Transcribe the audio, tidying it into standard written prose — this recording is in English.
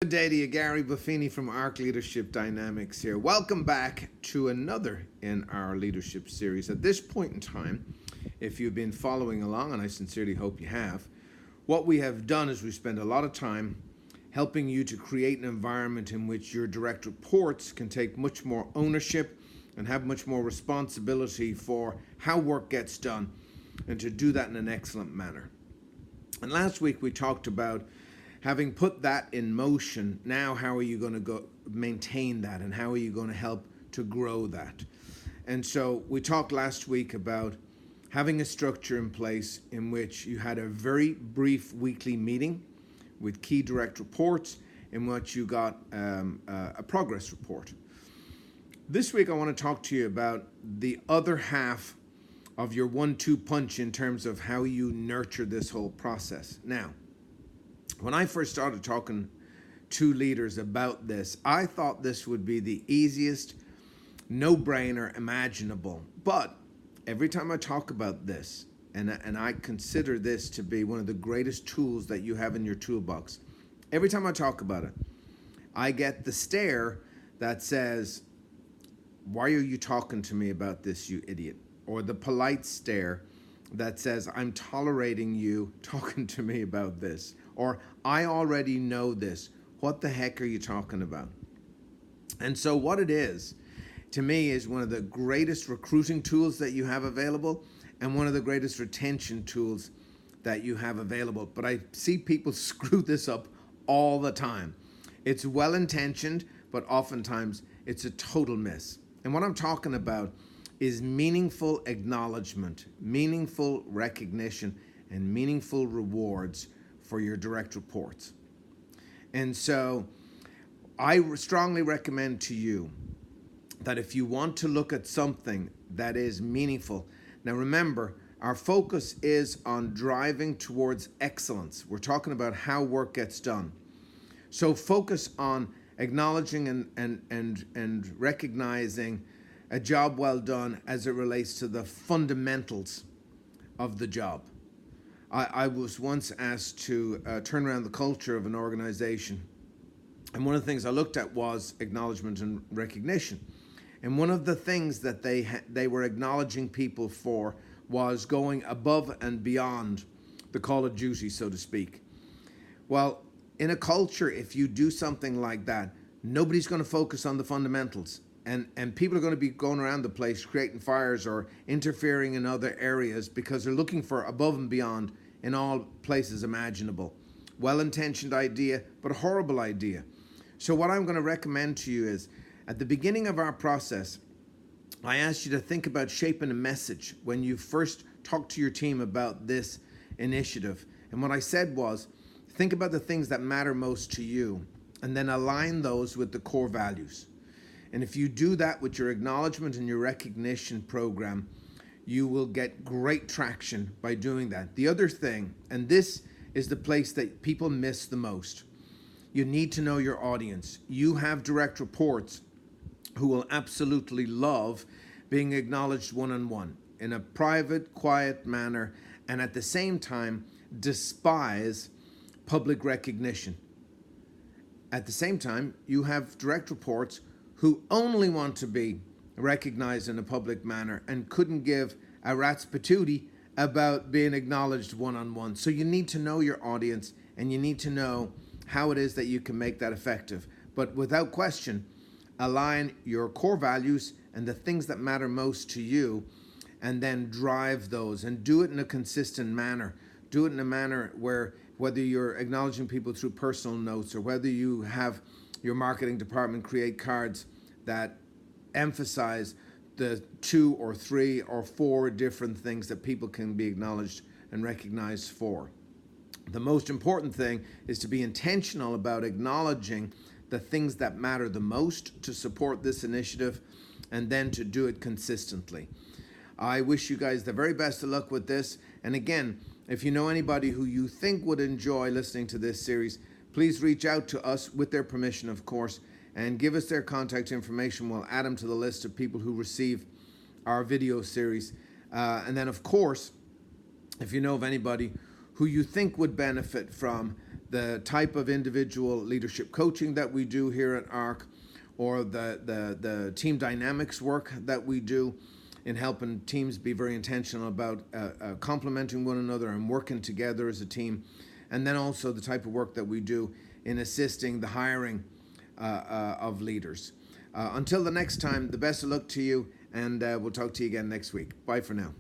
Good day to you, Gary Buffini from ARC Leadership Dynamics here. Welcome back to another in our leadership series. At this point in time, if you've been following along, and I sincerely hope you have, what we have done is we spend a lot of time helping you to create an environment in which your direct reports can take much more ownership and have much more responsibility for how work gets done, and to do that in an excellent manner. And last week we talked about having put that in motion. Now how are you going to go maintain that, and how are you going to help to grow that? And so we talked last week about having a structure in place in which you had a very brief weekly meeting with key direct reports, in which you got a progress report. This week I want to talk to you about the other half of your 1-2 punch in terms of how you nurture this whole process. Now, when I first started talking to leaders about this, I thought this would be the easiest no-brainer imaginable. But every time I talk about this, and I consider this to be one of the greatest tools that you have in your toolbox, every time I talk about it, I get the stare that says, "Why are you talking to me about this, you idiot?" Or the polite stare that says, "I'm tolerating you talking to me about this." Or, "I already know this. What the heck are you talking about?" And so what it is, to me, is one of the greatest recruiting tools that you have available, and one of the greatest retention tools that you have available. But I see people screw this up all the time. It's well-intentioned, but oftentimes it's a total miss. And what I'm talking about is meaningful acknowledgement, meaningful recognition, and meaningful rewards for your direct reports. And so I strongly recommend to you that if you want to look at something that is meaningful, now remember, our focus is on driving towards excellence. We're talking about how work gets done. So focus on acknowledging and recognizing a job well done as it relates to the fundamentals of the job. I was once asked to turn around the culture of an organization, and one of the things I looked at was acknowledgement and recognition. And one of the things that they were acknowledging people for was going above and beyond the call of duty, so to speak. Well, in a culture, if you do something like that, nobody's going to focus on the fundamentals. And people are going to be going around the place creating fires or interfering in other areas because they're looking for above and beyond in all places imaginable. Well-intentioned idea, but a horrible idea. So what I'm going to recommend to you is, at the beginning of our process, I asked you to think about shaping a message when you first talk to your team about this initiative. And what I said was, think about the things that matter most to you, and then align those with the core values. And if you do that with your acknowledgement and your recognition program, you will get great traction by doing that. The other thing, and this is the place that people miss the most, you need to know your audience. You have direct reports who will absolutely love being acknowledged one-on-one in a private, quiet manner, and at the same time despise public recognition. At the same time, you have direct reports who only want to be recognized in a public manner and couldn't give a rat's patootie about being acknowledged one-on-one. So you need to know your audience, and you need to know how it is that you can make that effective. But without question, align your core values and the things that matter most to you, and then drive those, and do it in a consistent manner. Do it in a manner where, whether you're acknowledging people through personal notes, or whether you have your marketing department create cards that emphasize the 2 or 3 or 4 different things that people can be acknowledged and recognized for. The most important thing is to be intentional about acknowledging the things that matter the most to support this initiative, and then to do it consistently. I wish you guys the very best of luck with this. And again, if you know anybody who you think would enjoy listening to this series, please reach out to us, with their permission, of course, and give us their contact information. We'll add them to the list of people who receive our video series. And then, of course, if you know of anybody who you think would benefit from the type of individual leadership coaching that we do here at ARC, or the team dynamics work that we do in helping teams be very intentional about complementing one another and working together as a team, and then also the type of work that we do in assisting the hiring of leaders. Until the next time, the best of luck to you, and we'll talk to you again next week. Bye for now.